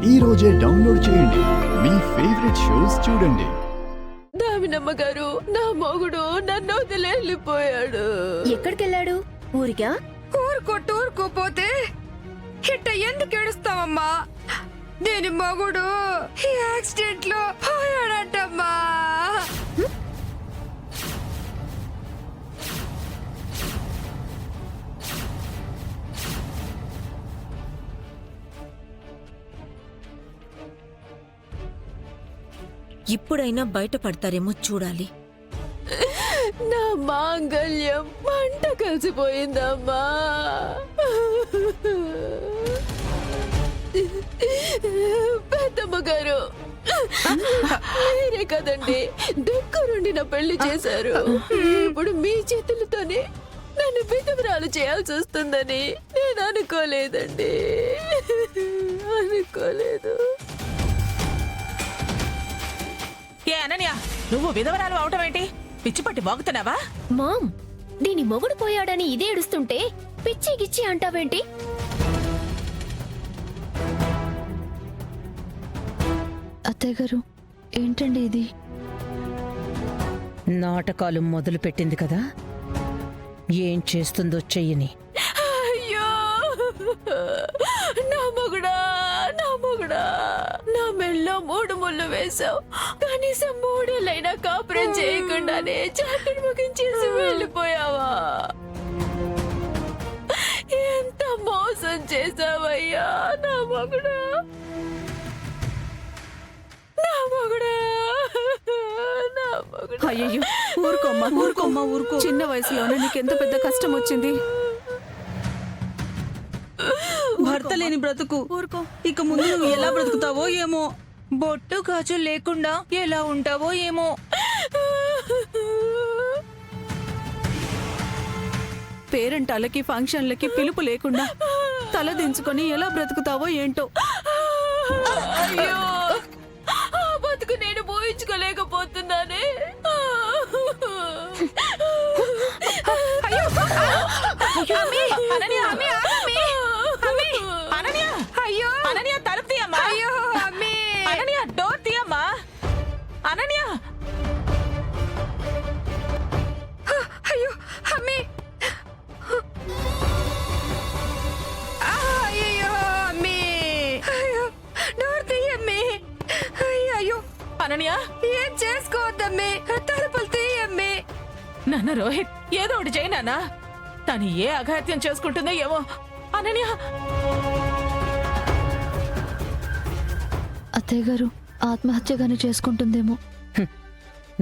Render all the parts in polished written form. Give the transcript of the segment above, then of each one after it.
ఈ రోజే డౌన్లోడ్ చేయండి. మీ ఫేవరెట్ షోస్ చూడండి. దామినమ్మ గారు, నా మొగుడు నన్ను వదిలి వెళ్ళిపోయాడు. ఎక్కడికెళ్ళాడు? ఊరికా? ఊరుకోపోతే ఇట్ట ఎందుకు ఏడుస్తావమ్మా? దీని మొగుడు ఈ యాక్సిడెంట్ లో పోయాడంటమ్మా. ఇప్పుడైనా బయటపడతారేమో చూడాలి. నా మాంగళ్యం మంట కలిసిపోయిందమ్మా. పెద్దమ్మ గారు, మీరే కదండి దగ్గరుండి నా పెళ్లి చేశారు. ఇప్పుడు మీ చేతులతోనే నన్ను విధవరాలు చేయాల్సి వస్తుందని నేను అనుకోలేదండి. అనుకోలేదు. ఏ అనన్య, నువ్వు విధవరాలు అవటం ఏంటి? పిచ్చి పట్టి బాగుతున్నావా? మామ్, దీని మొగుడు పోయాడని ఇదే ఏడుస్తుంటే పిచ్చి గిచ్చి అంటావేంటి? అత్తయ్య గారు, ఏంటండి ఇది? నాటకాలు మొదలు పెట్టింది కదా, ఏం చేస్తుందో చెయ్యని. అయ్యో, నా మొగుడా, నా మొగుడా, నా మెళ్ళో 3 ముళ్ళు వేశావు. కనీసం 3 ఏళ్ళైనా కాపురం చేయకుండానే చాకరి ముగించేసి వెళ్ళిపోయావా? ఎంత మోసం చేశావయ్యా నా మొగుడా, నా మొగుడా, నా మొగుడా. అయ్యయ్యో, ఊరుకోమ్మా ఊరుకో. చిన్న వయసులోనే నీకెంత పెద్ద కష్టం వచ్చింది. భర్త లేని బ్రతుకు. ఊరుకో. ఇక ముందు నువ్వు ఎలా బ్రతుకుతావో ఏమో. బొట్టు గాజు లేకుండా ఎలా ఉంటావో ఏమో. పేరెంటాలకి ఫంక్షన్లకి పిలుపు లేకుండా తల దించుకొని ఎలా బ్రతుకుతావో ఏంటో. అయ్యో, ఆ బతుకు నేను పోయించుకోలేకపోతున్నానే. అనన్య, తలుపు తీయమ్మా. అయ్యో అమ్మీ, అనన్య, డోర్ తీయమ్మా. అనన్య, అయ్యో అమ్మీ, అయ్యో అమ్మీ, అయ్యో డోర్ తీయమ్మీ. అయ్యో అనన్య, ఏం చేసుకోవద్దమ్మీ, తలుపులు తీయమ్మీ. నాన్న రోహిత్, ఏదో ఒకటి చేయి నాన్న. తను ఏ అఘాత్యం చేసుకుంటుందో ఏమో. అనన్య, అత్తయ్య గారు, ఆత్మహత్యగానే చేసుకుంటుందేమో.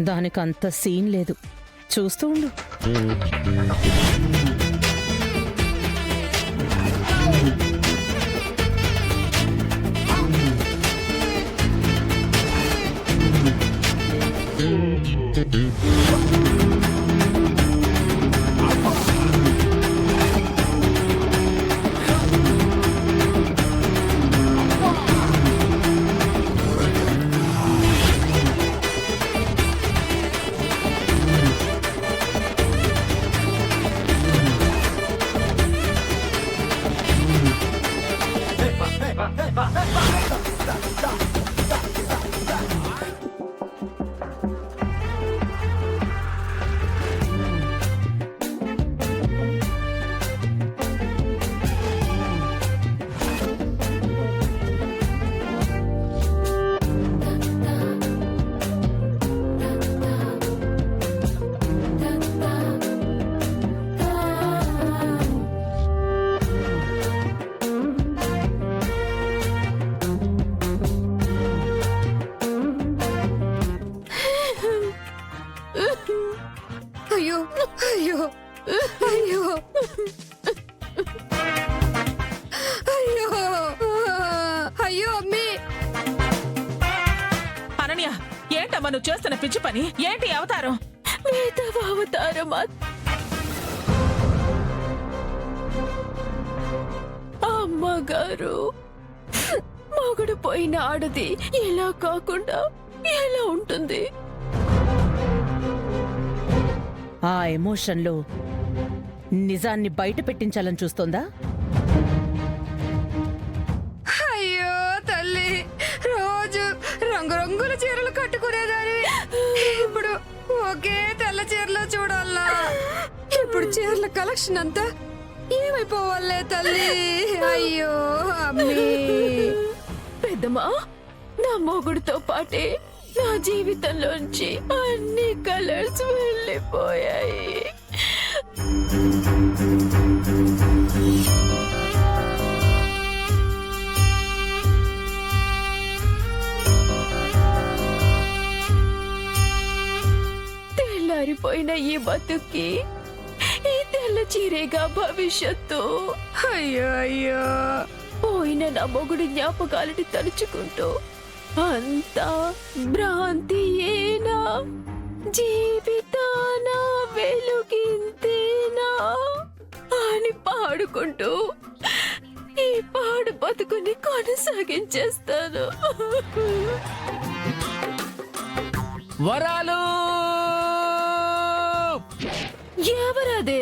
దానికంత సీన్ లేదు, చూస్తూ ఉండు. అయ్యో అయ్యో అయ్యో అయ్యో అయ్యో అమ్మీ. అనన్య, ఏంటమ్మా నువ్వు చేస్తున్న పిచ్చి పని? ఏంటి అవతారం? అవతారమా? అమ్మగారు, మొగుడు పోయిన ఆడది ఎలా కాకుండా ఎలా ఉంటుంది? ఆ ఎమోషన్లో నిజాన్ని బయట పెట్టించాలని చూస్తోందా? అయ్యో తల్లి, ఒకే తెల్ల చీరలో చూడాలా? ఇప్పుడు చీరల కలెక్షన్ అంతా ఏమైపోవాలే తల్లి. అయ్యో అమ్మీ. పెద్దమ్మా, నా మొగుడుతో పాటే నా జీవితంలోంచి అన్ని కలర్స్ వెళ్ళిపోయాయి. తెల్లారిపోయిన ఈ బతుక్కి ఈ తెల్ల చీరేగా భవిష్యత్తు. అయ్యో అయ్యో. పోయిన నా మొగుడు జ్ఞాపకాలని తలుచుకుంటూ అంతా భ్రాంతియేనా, జీవితాన వెలుగింతేనా అని పాడుకుంటూ ఈ పాడు బతుకుని కొనసాగించేస్తాను. వరాలు ఎవరదే?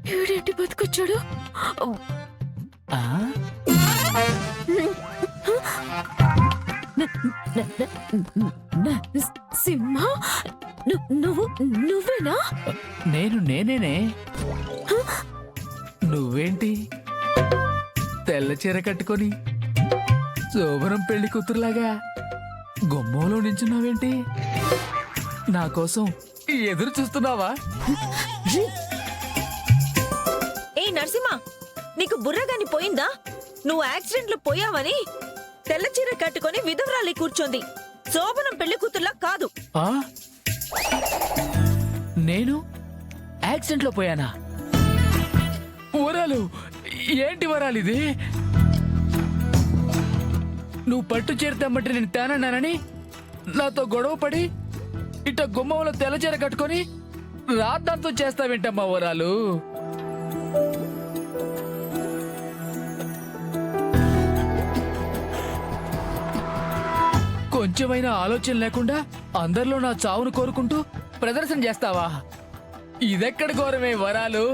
వీడేంటి బతుకొచ్చాడు? ఆ? సింహ, నువ్వేనా? నేనేనే. నువ్వేంటి తెల్ల చీర కట్టుకొని శోభనం పెళ్లి కూతురులాగా గుమ్మంలో నించున్నావేంటి? నా కోసం ఎదురు చూస్తున్నావా? ఏ నరసింహ, నీకు బుర్రగాని పోయిందా? నువ్వు యాక్సిడెంట్ లో పోయావని తెల్ల చీర కట్టుకొని విధవరాలి కూర్చోంది. శోభనం పెళ్లి కూతుర్లా కాదు. ఆ? నేను యాక్సిడెంట్ లో పోయానా? వరాలు, ఏంటి వరాలు ఇది? నువ్వు పట్టు చీర తెమ్మంటే నేను తేనన్నానని నాతో గొడవ పడి ఇట్ట గుమ్మంలో తెల్ల చీర కట్టుకొని రాద్దాంతో చేస్తావేంటమ్మా వరాలు? కొంచెమైనా ఆలోచన లేకుండా అందరిలో నా చావును కోరుకుంటూ ప్రదర్శన చేస్తావా? ఇదెక్కడ ఘోరమే వరాలు?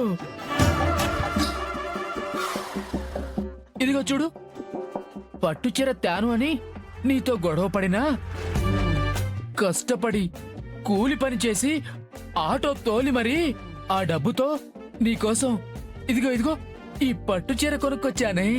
ఇదిగో చూడు, పట్టుచీర తాను అని నీతో గొడవ పడినా కష్టపడి కూలి పని చేసి ఆటో తోలి మరి ఆ డబ్బుతో నీకోసం ఇదిగో ఈ పట్టుచీర కొనుక్కొచ్చానే.